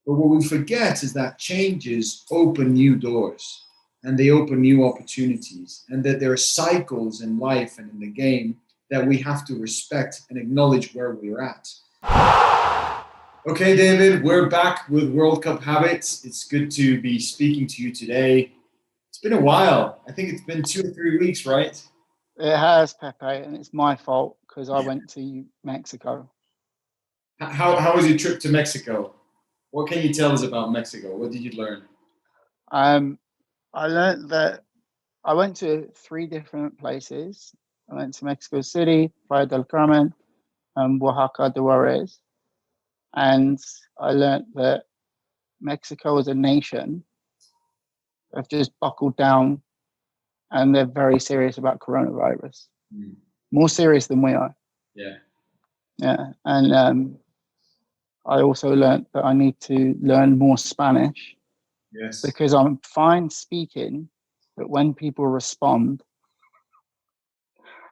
But what we forget is that changes open new doors and they open new opportunities, and that there are cycles in life and in the game that we have to respect and acknowledge where we're at. Okay, David, we're back with World Cup Habits. It's good to be speaking to you today. It's been a while. I think it's been 2 or 3 weeks, right? It has, Pepe, and it's my fault because I went to Mexico. How was your trip to Mexico? What can you tell us about Mexico? What did you learn? I learned that I went to 3 different places. I went to Mexico City, Playa del Carmen, and Oaxaca de Juarez. And I learned that Mexico as a nation have just buckled down and they're very serious about coronavirus. More serious than we are. Yeah. Yeah. And I also learned that I need to learn more Spanish. Yes. Because I'm fine speaking, but when people respond,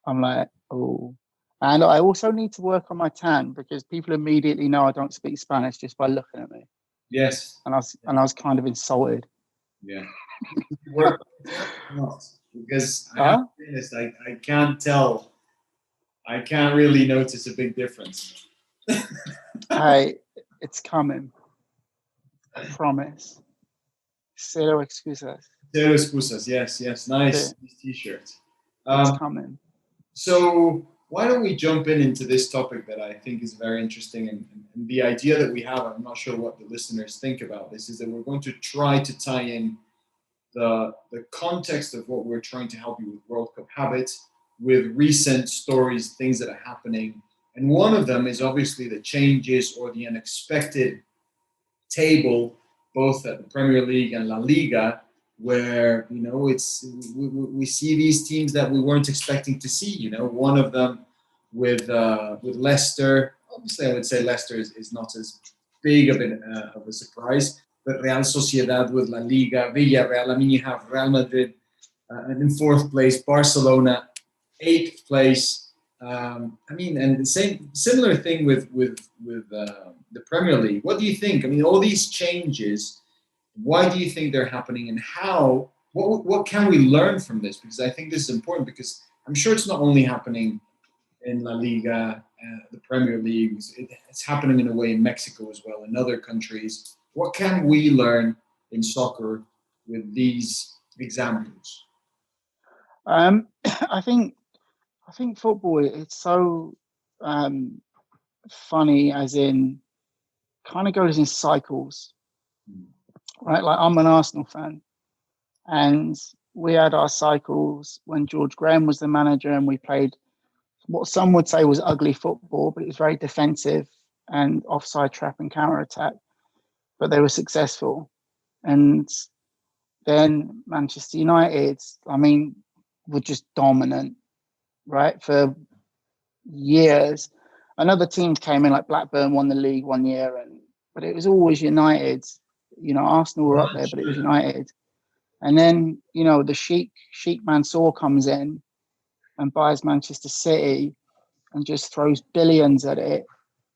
I'm like, oh. And I also need to work on my tan because people immediately know I don't speak Spanish just by looking at me. Yes. And I was kind of insulted. Yeah. Work because I have to be honest, I can't tell. I can't really notice a big difference. Hey, it's coming. I promise. Cero excusas. Cero excusas. Yes, yes. Nice t-shirt. It's coming. So why don't we jump into this topic that I think is very interesting, and the idea that we have, I'm not sure what the listeners think about this, is that we're going to try to tie in the context of what we're trying to help you with World Cup Habits with recent stories, things that are happening. And one of them is obviously the changes or the unexpected table, both at the Premier League and La Liga, where we see these teams that we weren't expecting to see. One of them with Leicester. Obviously, I would say Leicester is not as big of a surprise, but Real Sociedad with La Liga, Villarreal. I mean, you have Real Madrid and in 4th place, Barcelona 8th place. And the similar thing with the Premier League. What do you think? I mean, all these changes. Why do you think they're happening, and how? What can we learn from this? Because I think this is important. Because I'm sure it's not only happening in La Liga, the Premier League. It's happening in a way in Mexico as well, in other countries. What can we learn in soccer with these examples? I think football, it's so funny, as in kind of goes in cycles, right? Like, I'm an Arsenal fan, and we had our cycles when George Graham was the manager, and we played what some would say was ugly football, but it was very defensive and offside trap and counter attack, but they were successful. And then Manchester United, I mean, were just dominant, right, for years. And other teams came in, like Blackburn won the league one year, but it was always United. Arsenal were up there, but it was United. And then, the Sheikh Mansour comes in and buys Manchester City and just throws billions at it.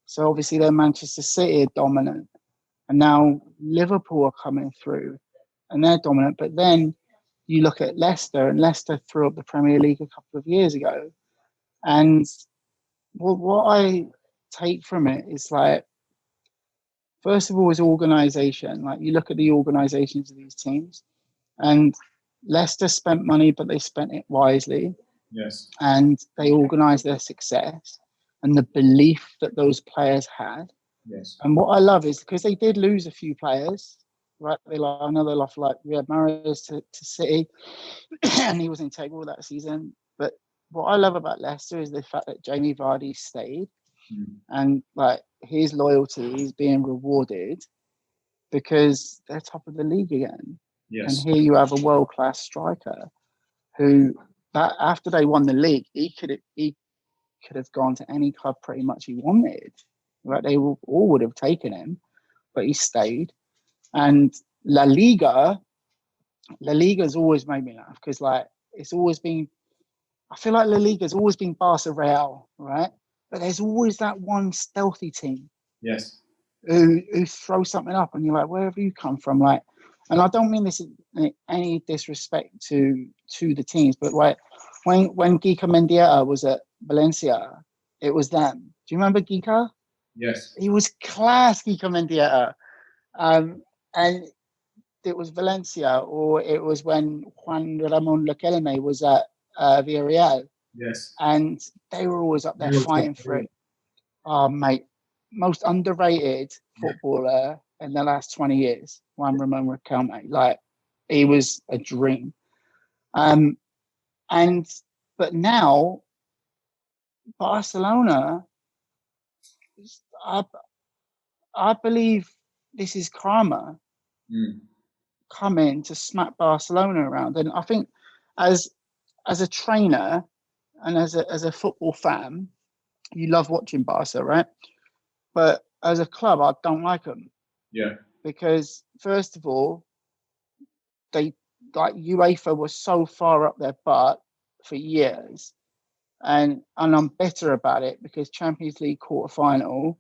So obviously then Manchester City are dominant. And now Liverpool are coming through and they're dominant. But then you look at Leicester, and Leicester threw up the Premier League a couple of years ago. And what I take from it is, like, first of all, is organisation. Like, you look at the organisations of these teams, and Leicester spent money, but they spent it wisely. Yes. And they organised their success and the belief that those players had. Yes. And what I love is, because they did lose a few players, right? They lost, like we had Mahrez to City, and he was integral that season. But what I love about Leicester is the fact that Jamie Vardy stayed, and like his loyalty is being rewarded because they're top of the league again. Yes. And here you have a world-class striker who, that after they won the league, he could have gone to any club pretty much he wanted. Right? They all would have taken him, but he stayed. And La Liga's always made me laugh because, like, it's always been, I feel like La Liga's always been Barca Real, right? But there's always that one stealthy team. Yes. who throw something up, and you're like, where have you come from? Like, and I don't mean this in any disrespect to the teams, but like when Gica Mendieta was at Valencia, it was them. Do you remember Gica? Yes. He was class, Gica Mendieta. And it was Valencia, or it was when Juan Ramon Lequelme was at Villarreal. Yes. And they were always up there fighting for it. Oh, mate, most underrated footballer in the last 20 years, Juan Ramon Riquelme. Like, he was a dream. But now, Barcelona, I believe this is karma coming to smack Barcelona around. And I think as a trainer and as a football fan, you love watching Barca, right? But as a club, I don't like them. Yeah. Because first of all, they like UEFA was so far up their butt for years, and I'm bitter about it because Champions League quarterfinal,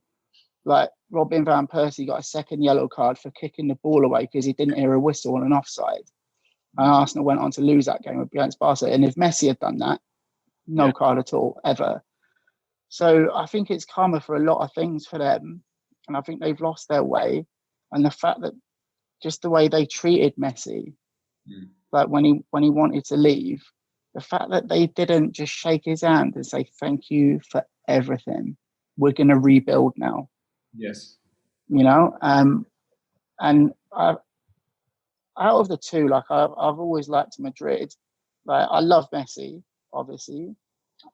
like Robin van Persie got a second yellow card for kicking the ball away because he didn't hear a whistle on an offside, and Arsenal went on to lose that game against Barca. And if Messi had done that, no card at all ever. So I think it's karma for a lot of things for them, and I think they've lost their way, and the fact that just the way they treated Messi, like when he wanted to leave, the fact that they didn't just shake his hand and say thank you for everything. We're going to rebuild now. Yes. You know, and out of the two, like I've always liked Madrid. Like I love Messi, obviously,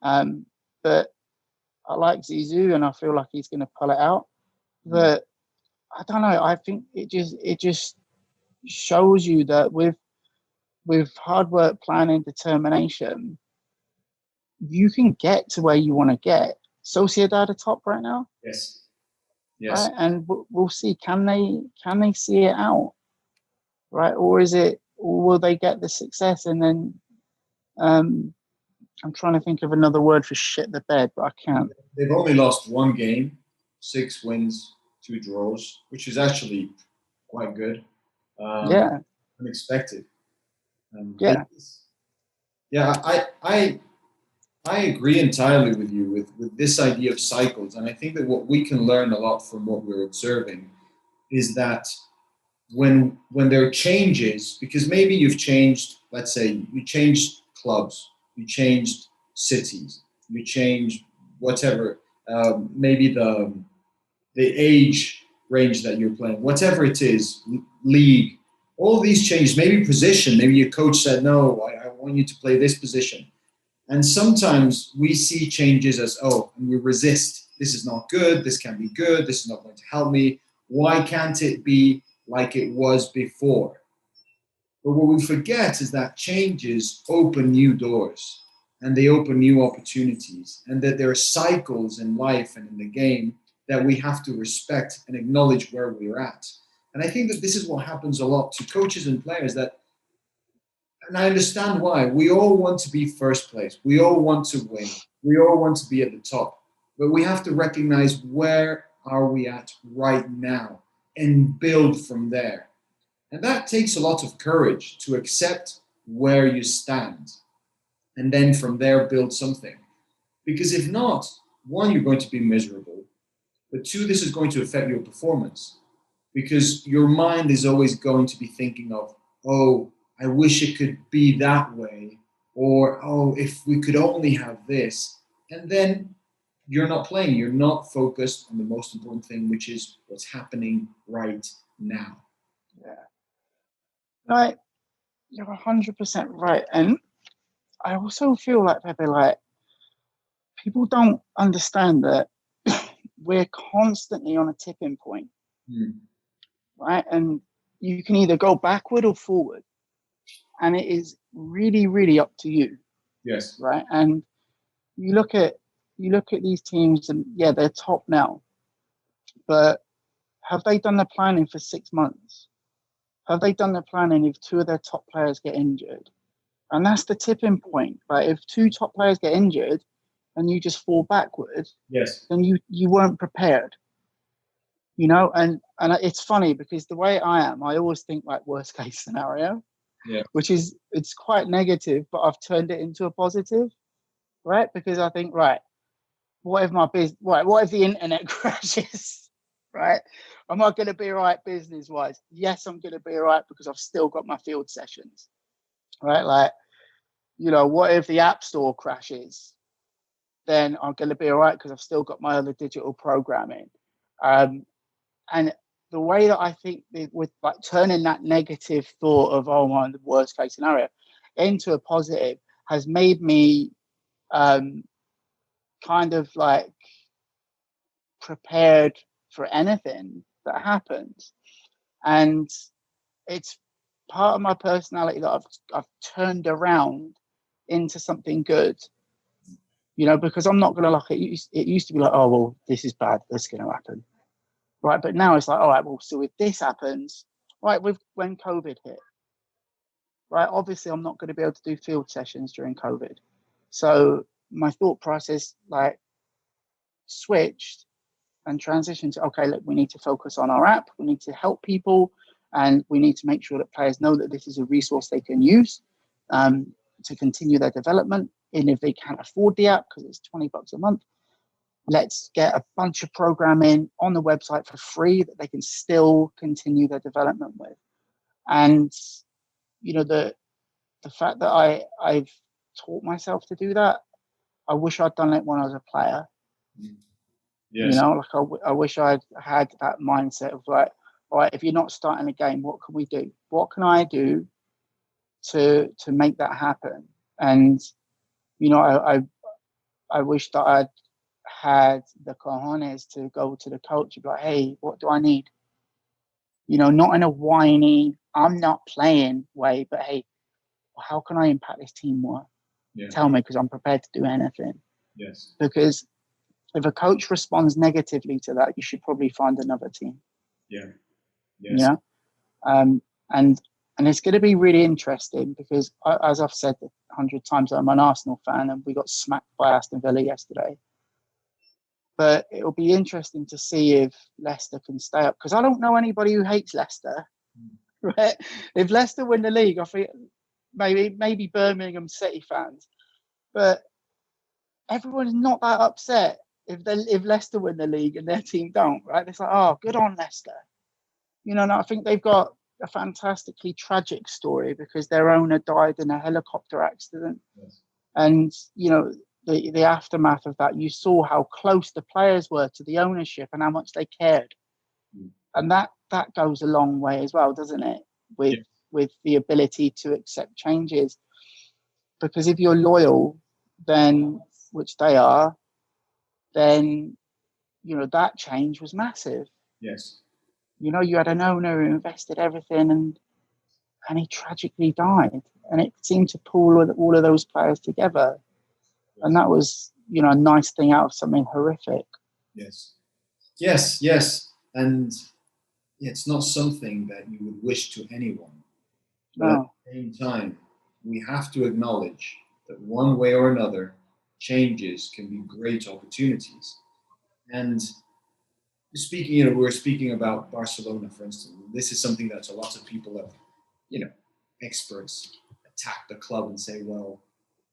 but I like Zizou, and I feel like he's going to pull it out. But I don't know. I think it just shows you that with hard work, planning, determination, you can get to where you want to get. Sociedad are top right now. Yes. Yes. Right, and we'll see. Can they see it out? Right, or will they get the success and then? I'm trying to think of another word for shit the bed, but I can't. They've only lost one game, 6 wins, 2 draws, which is actually quite good. Yeah. Unexpected. Yeah. I agree entirely with you with this idea of cycles. And I think that what we can learn a lot from what we're observing is that when there are changes, because maybe you've changed, let's say you changed clubs, you changed cities, you changed whatever, maybe the age range that you're playing, whatever it is, league, all these changes, maybe position, maybe your coach said, no, I want you to play this position. And sometimes we see changes as, oh, and we resist. This is not good. This can be good. This is not going to help me. Why can't it be like it was before? But what we forget is that changes open new doors and they open new opportunities, and that there are cycles in life and in the game that we have to respect and acknowledge where we're at. And I think that this is what happens a lot to coaches and players, that, and I understand why. We all want to be first place. We all want to win. We all want to be at the top. But we have to recognize where are we at right now and build from there. And that takes a lot of courage to accept where you stand and then from there build something. Because if not, one, you're going to be miserable. But two, this is going to affect your performance because your mind is always going to be thinking of, oh, I wish it could be that way, or, oh, if we could only have this. And then you're not playing, you're not focused on the most important thing, which is what's happening right now. Yeah. Like, you're 100% right. And I also feel like, Pepe, like, people don't understand that we're constantly on a tipping point, right? And you can either go backward or forward. And it is really, really up to you. Yes. Right. And you look at these teams and yeah, they're top now. But have they done the planning for 6 months? Have they done the planning if 2 of their top players get injured? And that's the tipping point. Like if 2 top players get injured and you just fall backwards, yes, then you weren't prepared. you know, and it's funny because the way I am, I always think like worst case scenario, Yeah. which is, it's quite negative, but I've turned it into a positive, right? Because I think, right, what if my business, what if the internet crashes, right? Am I going to be all right business wise? Yes, I'm going to be all right because I've still got my field sessions, right? Like, you know, what if the app store crashes? Then I'm going to be all right because I've still got my other digital programming. And the way that I think with like turning that negative thought of, oh my, the worst case scenario into a positive has made me kind of like prepared for anything that happens. And it's part of my personality that I've turned around into something good, you know, because I'm not going to like it. It used to be like, oh, well, this is bad. This is going to happen. Right. But now it's like, all right, well, so if this happens, right, when COVID hit, right, obviously I'm not going to be able to do field sessions during COVID. So my thought process like switched and transitioned to, okay, look, we need to focus on our app. We need to help people, and we need to make sure that players know that this is a resource they can use to continue their development. And if they can't afford the app because it's $20 a month, let's get a bunch of programming on the website for free that they can still continue their development with. And you know, the fact that I've taught myself to do that, I wish I'd done it when I was a player. Yes. You know, like I wish I'd had that mindset of like, all right, if you're not starting a game, what can we do? What can I do to make that happen? And you know, I wish that I'd had the cojones to go to the coach and be like, hey, what do I need? You know, not in a whiny, I'm not playing way, but hey, how can I impact this team more? Yeah. Tell me, because I'm prepared to do anything. Yes. Because if a coach responds negatively to that, you should probably find another team. Yeah. Yes. Yeah. And it's going to be really interesting because, as I've said 100 times, I'm an Arsenal fan, and we got smacked by Aston Villa yesterday. But it'll be interesting to see if Leicester can stay up, because I don't know anybody who hates Leicester. Right? If Leicester win the league, I think maybe Birmingham City fans, but everyone's not that upset if Leicester win the league and their team don't. Right? It's like, oh, good on Leicester. You know, and I think they've got a fantastically tragic story because their owner died in a helicopter accident. Yes. And, you know, the aftermath of that, you saw how close the players were to the ownership and how much they cared. And that goes a long way as well, doesn't it? With the ability to accept changes. Because if you're loyal, then, which they are, then, you know, that change was massive. Yes. You know, you had an owner who invested everything and he tragically died. And it seemed to pull all of those players together. And that was, you know, a nice thing out of something horrific. Yes. Yes, yes. And it's not something that you would wish to anyone. But at the same time, we have to acknowledge that one way or another, changes can be great opportunities. And speaking, you know, we're speaking about Barcelona, for instance. This is something that a lot of people have, you know, experts attack the club and say, well,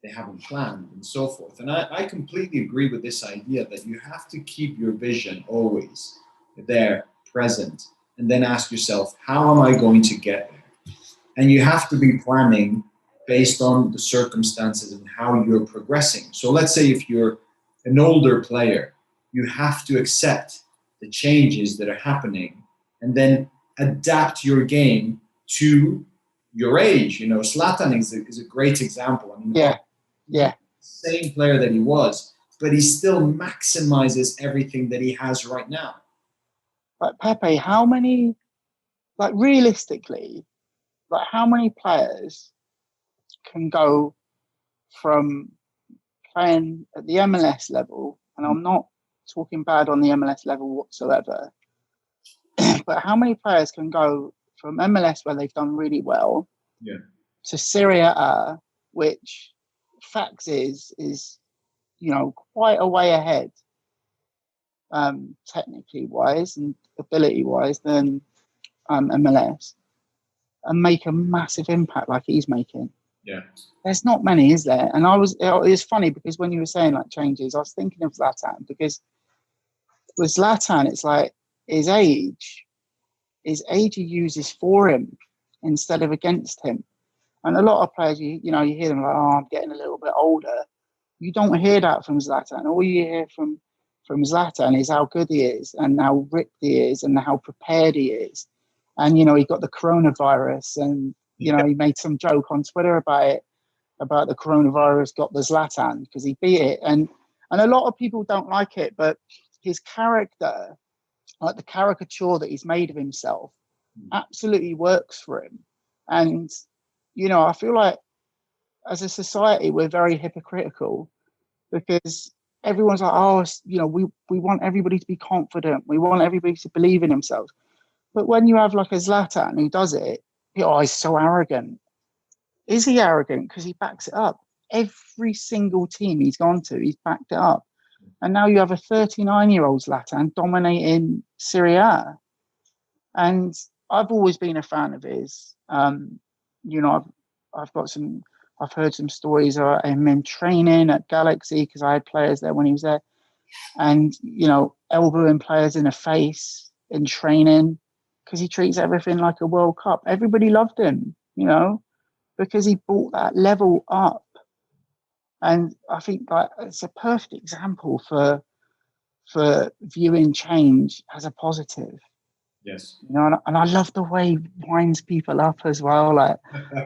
they haven't planned and so forth. And I completely agree with this idea that you have to keep your vision always there, present, and then ask yourself, how am I going to get there? And you have to be planning based on the circumstances and how you're progressing. So let's say if you're an older player, you have to accept the changes that are happening and then adapt your game to your age. You know, Zlatan is a great example. I mean, yeah, same player that he was, but he still maximizes everything that he has right now. Like Pepe, how many, like realistically, like how many players can go from playing at the MLS level, and I'm not talking bad on the MLS level whatsoever, but how many players can go from MLS where they've done really well to Serie A, which facts is, you know, quite a way ahead. technically wise and ability wise than MLS, and make a massive impact like he's making. Yeah. There's not many, is there? And it's funny because when you were saying like changes, I was thinking of Zlatan, because with Zlatan, it's like his age he uses for him instead of against him. And a lot of players, you hear them like, oh, I'm getting a little bit older. You don't hear that from Zlatan. All you hear from Zlatan is how good he is and how ripped he is and how prepared he is. And, he got the coronavirus, and, he made some joke on Twitter about it, about the coronavirus got the Zlatan because he beat it. And a lot of people don't like it, but his character, like the caricature that he's made of himself, absolutely works for him. And, I feel like as a society, we're very hypocritical, because everyone's like, oh, we want everybody to be confident. We want everybody to believe in themselves. But when you have like a Zlatan who does it, he's so arrogant. Is he arrogant? Because he backs it up. Every single team he's gone to, he's backed it up. And now you have a 39-year-old Zlatan dominating Serie A. And I've always been a fan of his. I've heard some stories of him in training at Galaxy, because I had players there when he was there, and elbowing players in the face in training, because he treats everything like a World Cup. Everybody loved him, because he brought that level up. And I think it's a perfect example for viewing change as a positive. Yes. And I love the way he winds people up as well. Like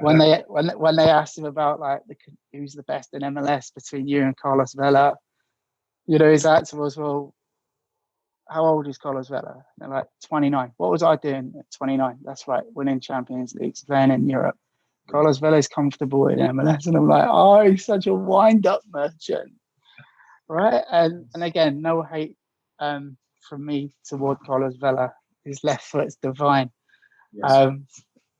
when they asked him about like who's the best in MLS between you and Carlos Vela, his answer was, well, how old is Carlos Vela? And they're like, 29. What was I doing at 29? That's right, winning Champions Leagues, playing in Europe. Carlos Vela's comfortable in MLS, and I'm like, oh, he's such a wind-up merchant, right? And again, no hate from me toward Carlos Vela. His left foot's divine. Yes.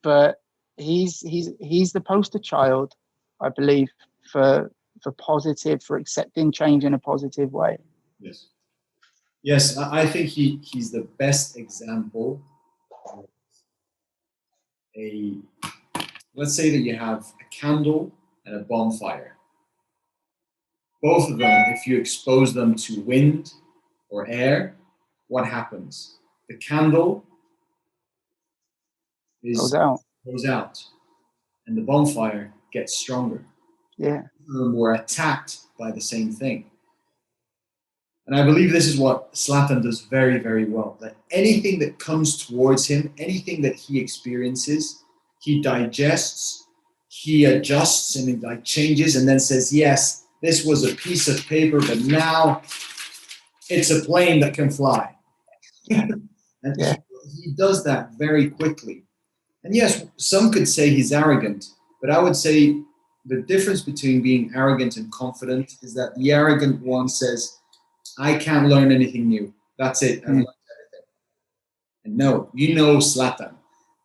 But he's the poster child, I believe, for accepting change in a positive way. Yes. Yes, I think he's the best example of let's say that you have a candle and a bonfire. Both of them, if you expose them to wind or air, what happens? The candle goes out, and the bonfire gets stronger. Yeah. We're attacked by the same thing. And I believe this is what Zlatan does very, very well. That anything that comes towards him, anything that he experiences, he digests, he adjusts, and he changes, and then says, yes, this was a piece of paper, but now it's a plane that can fly. And he does that very quickly. And yes, some could say he's arrogant, but I would say the difference between being arrogant and confident is that the arrogant one says, I can't learn anything new. That's it. I've learned everything. And no, Zlatan. I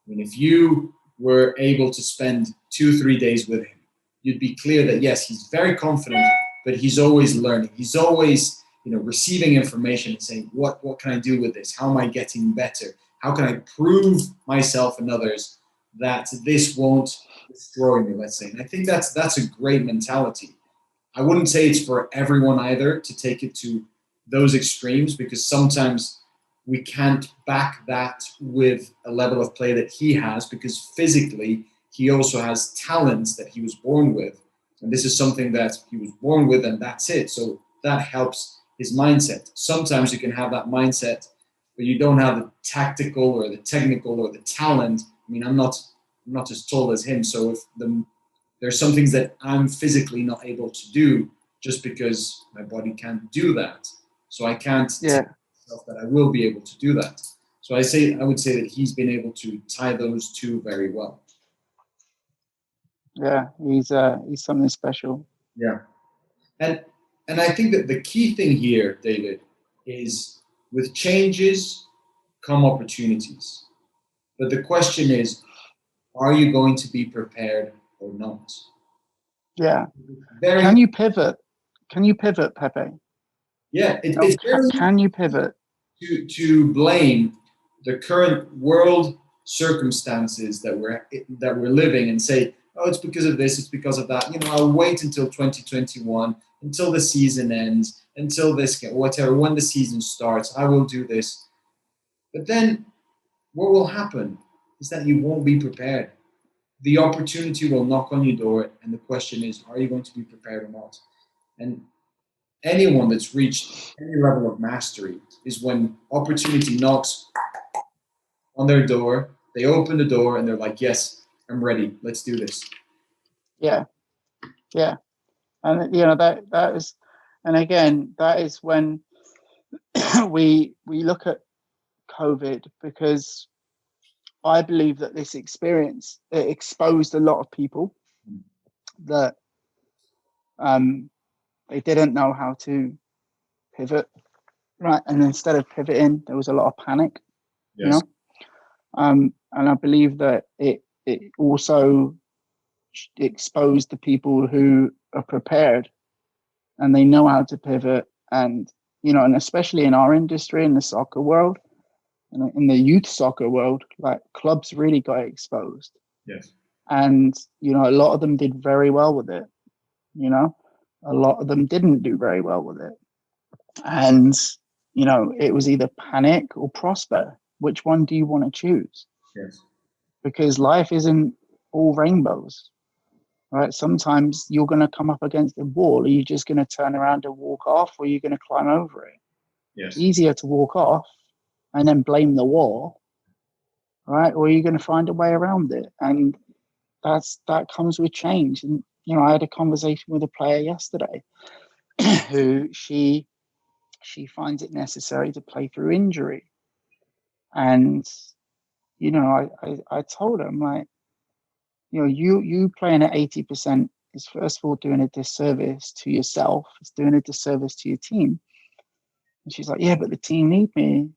mean, if you were able to spend 2-3 days with him, you'd be clear that yes, he's very confident, but he's always learning. He's always, receiving information and saying, what can I do with this? How am I getting better? How can I prove myself and others that this won't destroy me, let's say. And I think that's a great mentality. I wouldn't say it's for everyone either to take it to those extremes, because sometimes we can't back that with a level of play that he has, because physically he also has talents that he was born with. And this is something that he was born with, and that's it. So that helps his mindset. Sometimes you can have that mindset, but you don't have the tactical or the technical or the talent. I mean, I'm not as tall as him. So if there's some things that I'm physically not able to do just because my body can't do that. So I can't tell myself that I will be able to do that. So I would say that he's been able to tie those two very well. Yeah, he's something special. Yeah. And I think that the key thing here, David, is with changes come opportunities. But the question is, are you going to be prepared or not? Yeah. Can you pivot? Can you pivot, Pepe? Yeah. Can you pivot? to blame the current world circumstances that we're living and say, oh, it's because of this, it's because of that. You know, I'll wait until 2021, until the season ends, until this, whatever, when the season starts, I will do this. But then what will happen is that you won't be prepared. The opportunity will knock on your door, and the question is, are you going to be prepared or not? And anyone that's reached any level of mastery is when opportunity knocks on their door, they open the door and they're like, yes, I'm ready. Let's do this. Yeah. Yeah. And you know, that is, and again, that is when we look at COVID, because I believe that this experience, it exposed a lot of people that they didn't know how to pivot, right? And instead of pivoting, there was a lot of panic, Yes. you know. And I believe that it also exposed the people who are prepared and they know how to pivot. And you know, and especially in our industry, in the soccer world, and in the youth soccer world, like clubs really got exposed. Yes. And you know, a lot of them did very well with it. You know, a lot of them didn't do very well with it. And you know, it was either panic or prosper. Which one do you want to choose? Yes. Because life isn't all rainbows, right? Sometimes you're going to come up against a wall. Are you just going to turn around and walk off, or are you going to climb over it? Yes. Easier to walk off and then blame the wall, right? Or are you going to find a way around it? And that comes with change. And you know, I had a conversation with a player yesterday who she finds it necessary to play through injury. And you know, I told him, like, you know, you playing at 80% is first of all doing a disservice to yourself. It's doing a disservice to your team. And she's like, yeah, but the team need me.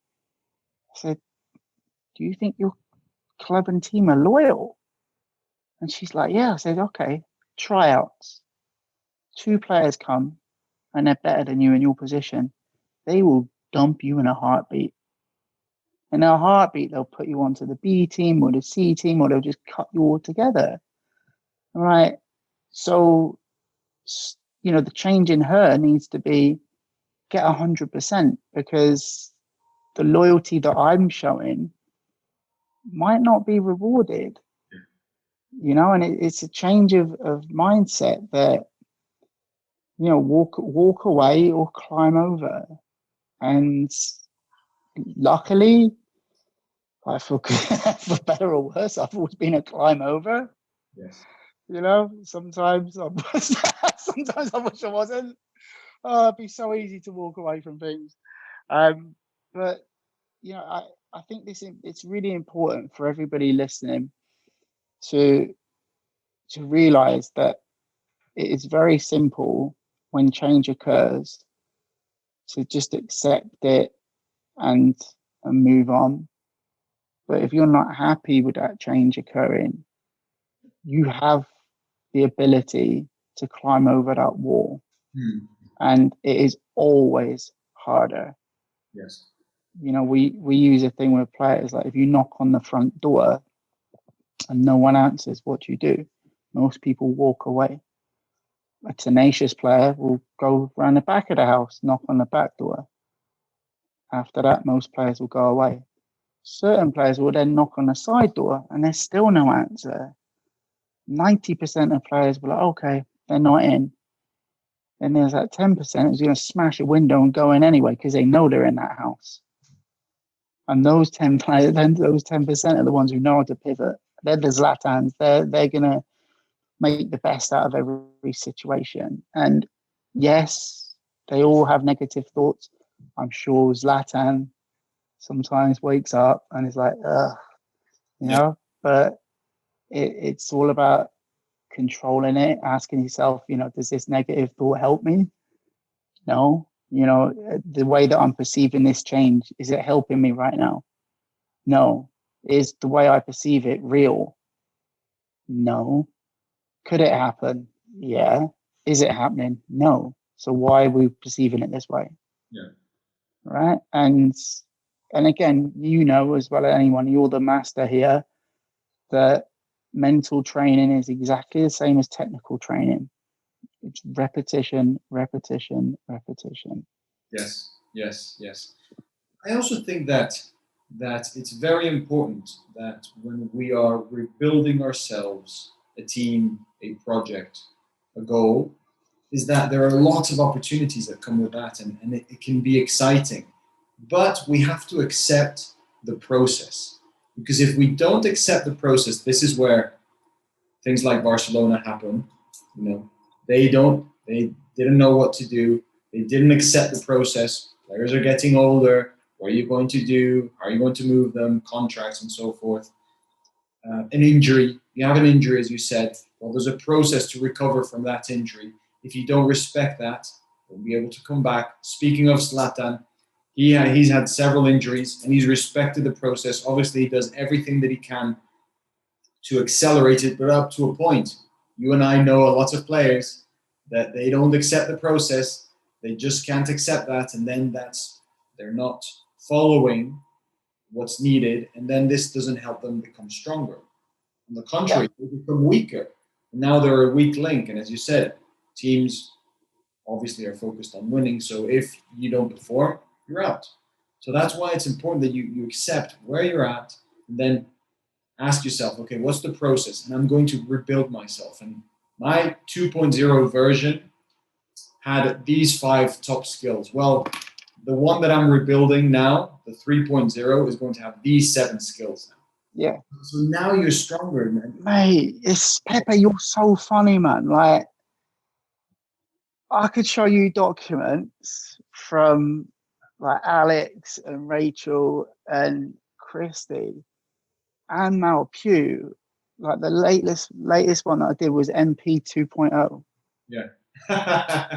I said, do you think your club and team are loyal? And she's like, yeah. I said, okay, tryouts. 2 players come and they're better than you in your position. They will dump you in a heartbeat. In a heartbeat, they'll put you onto the B team or the C team, or they'll just cut you all together. All right. So, you know, the change in her needs to be get 100%, because the loyalty that I'm showing might not be rewarded, you know, and it's a change of mindset that, you know, walk away or climb over. And luckily, I feel for better or worse, I've always been a climb over. Yes. You know, sometimes sometimes I wish I wasn't. Oh, it'd be so easy to walk away from things. But you know, I think it's really important for everybody listening to realize that it is very simple when change occurs to just accept it and move on. But if you're not happy with that change occurring, you have the ability to climb over that wall. And it is always harder. Yes. You know, we use a thing with players, like if you knock on the front door and no one answers, what do? Most people walk away. A tenacious player will go around the back of the house, knock on the back door. After that, most players will go away. Certain players will then knock on the side door and there's still no answer. 90% of players will be like, okay, they're not in. Then there's that 10% who's going to smash a window and go in anyway because they know they're in that house. And those 10 players, then those 10% are the ones who know how to pivot. They're the Zlatans. They're going to make the best out of every situation. And yes, they all have negative thoughts. I'm sure Zlatan sometimes wakes up and is like, ugh, you know, but it's all about controlling it, asking yourself, you know, does this negative thought help me? No. You know, the way that I'm perceiving this change, is it helping me right now? No. Is the way I perceive it real? No. Could it happen? Yeah. Is it happening? No. So why are we perceiving it this way? Yeah. Right. And and again, you know as well as anyone, you're the master here, that mental training is exactly the same as technical training. It's repetition, repetition, repetition. Yes, yes, yes. I also think that it's very important that when we are rebuilding ourselves, a team, a project, a goal, is that there are lots of opportunities that come with that, and it can be exciting. But we have to accept the process. Because if we don't accept the process, this is where things like Barcelona happen. You know, they didn't know what to do. They didn't accept the process. Players are getting older. What are you going to do? How are you going to move them? Contracts and so forth. An injury. You have an injury, as you said. Well, there's a process to recover from that injury. If you don't respect that, you'll be able to come back. Speaking of Zlatan, he's had several injuries and he's respected the process. Obviously, he does everything that he can to accelerate it, but up to a point. You and I know a lot of players that they don't accept the process. They just can't accept that, and then they're not following what's needed, and then this doesn't help them become stronger. On the contrary, they become weaker. And now they're a weak link, and as you said, teams obviously are focused on winning. So if you don't perform, you're out. So that's why it's important that you accept where you're at, and then ask yourself, okay, what's the process? And I'm going to rebuild myself. And my 2.0 version had these 5 top skills. Well, the one that I'm rebuilding now, the 3.0, is going to have these 7 skills now. Yeah. So now you're stronger, man. Mate, it's Pepe, you're so funny, man. Like, I could show you documents from like Alex and Rachel and Christy and Mal Pugh. Like the latest one that I did was MP 2.0. Yeah.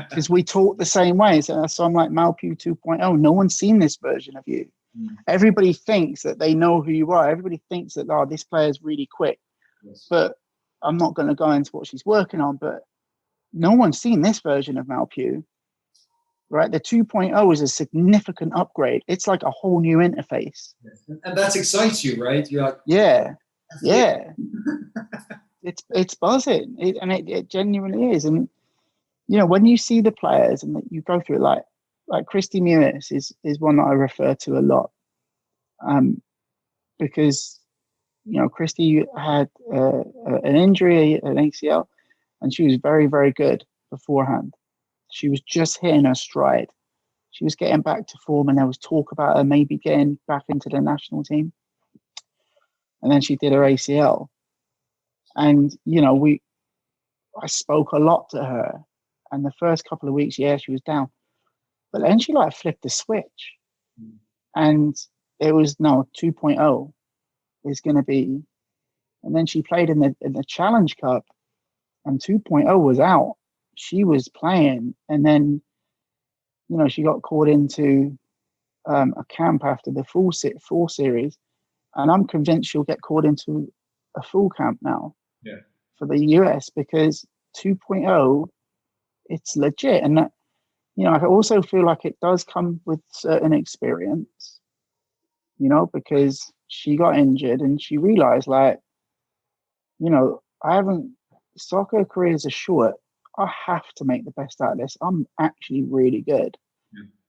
Because we talk the same way. So I'm like, Mal Pugh 2.0. No one's seen this version of you. Everybody thinks that they know who you are. Everybody thinks that, oh, this player's really quick. Yes. But I'm not going to go into what she's working on. But no one's seen this version of Mal Pugh. Right, the 2.0 is a significant upgrade. It's like a whole new interface. Yes. And that excites you, right? You're like, yeah. It's buzzing, it genuinely is. And you know, when you see the players and you go through it, like Christy Mewis is one that I refer to a lot, because you know Christy had an injury, an ACL, and she was very, very good beforehand. She was just hitting her stride. She was getting back to form, and there was talk about her maybe getting back into the national team. And then she did her ACL. And, you know, I spoke a lot to her. And the first couple of weeks, yeah, she was down. But then she like flipped the switch. And it was, no, 2.0 is going to be. And then she played in the Challenge Cup, and 2.0 was out. She was playing. And then, you know, she got called into a camp after the full series, and I'm convinced she'll get called into a full camp now for the US, because 2.0, it's legit. And that, you know, I also feel like it does come with certain experience, you know, because she got injured and she realized, like, you know, soccer careers are short. I have to make the best out of this. I'm actually really good.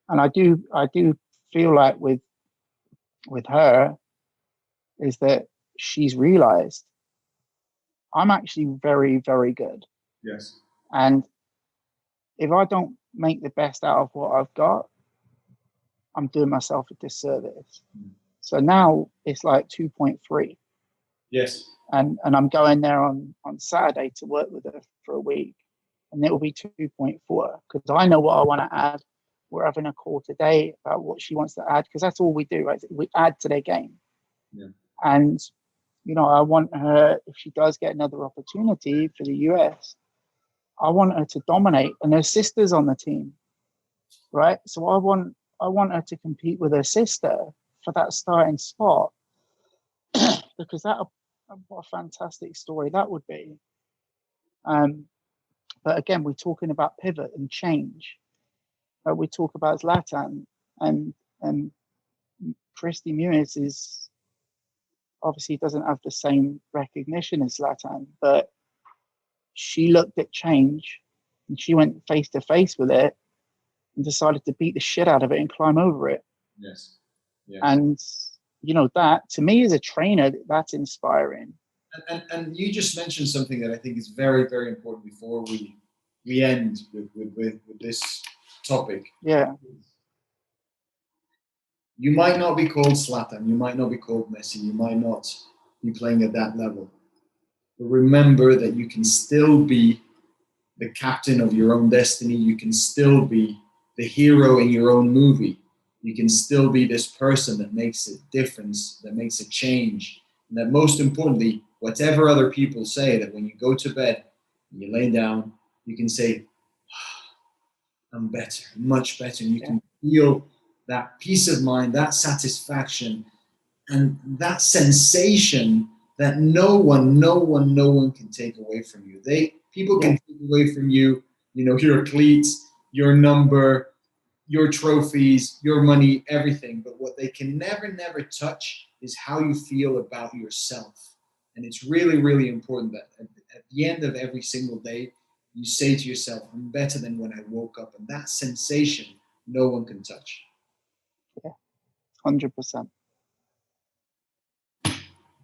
And I do feel like with her is that she's realized I'm actually very, very good. Yes. And if I don't make the best out of what I've got, I'm doing myself a disservice. So now it's like 2.3. Yes. And I'm going there on Saturday to work with her for a week. And it will be 2.4, because I know what I want to add. We're having a call today about what she wants to add, because that's all we do, right? We add to their game. Yeah. And, you know, I want her, if she does get another opportunity for the US, I want her to dominate. And her sister's on the team, right? So I want her to compete with her sister for that starting spot, because what a fantastic story that would be. But again, we're talking about pivot and change. We talk about Zlatan and Christy Muniz is obviously doesn't have the same recognition as Zlatan, but she looked at change and she went face to face with it and decided to beat the shit out of it and climb over it. Yes. And that to me as a trainer, that's inspiring. And you just mentioned something that I think is very, very important before we end with this topic. Yeah. You might not be called Zlatan, you might not be called Messi, you might not be playing at that level. But remember that you can still be the captain of your own destiny. You can still be the hero in your own movie. You can still be this person that makes a difference, that makes a change. And that most importantly, whatever other people say, that when you go to bed and you lay down, you can say, I'm better, much better. And you can feel that peace of mind, that satisfaction, and that sensation that no one can take away from you. People can take away from you, your cleats, your number, your trophies, your money, everything. But what they can never touch is how you feel about yourself. And it's really, really important that at the end of every single day, you say to yourself, I'm better than when I woke up. And that sensation, no one can touch. Yeah, 100%.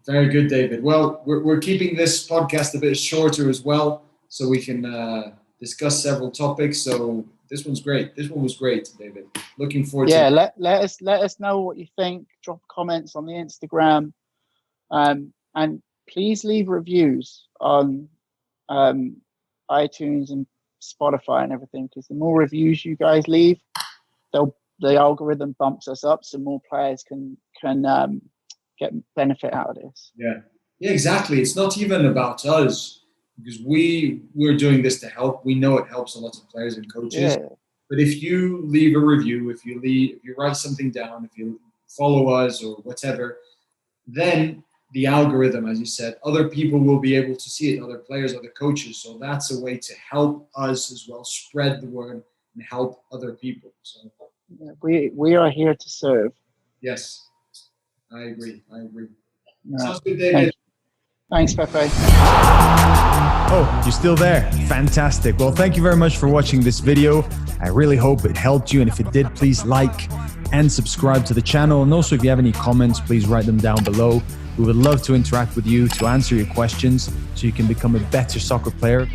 Very good, David. Well, we're keeping this podcast a bit shorter as well, so we can discuss several topics. So this one's great. This one was great, David. Looking forward to it. Let us know what you think. Drop comments on the Instagram, and please leave reviews on iTunes and Spotify and everything, because the more reviews you guys leave, the algorithm bumps us up, so more players can get benefit out of this. Yeah, exactly. It's not even about us, because we're doing this to help. We know it helps a lot of players and coaches. Yeah. But if you leave a review, if you write something down, if you follow us or whatever, then the algorithm, as you said, other people will be able to see it, other players, other coaches. So that's a way to help us as well, spread the word and help other people. So we are here to serve. Yes, I agree. Yeah. Sounds good, David. Thanks, Pepe. Oh, you're still there? Fantastic. Well, thank you very much for watching this video. I really hope it helped you. And if it did, please like and subscribe to the channel. And also, if you have any comments, please write them down below. We would love to interact with you, to answer your questions so you can become a better soccer player.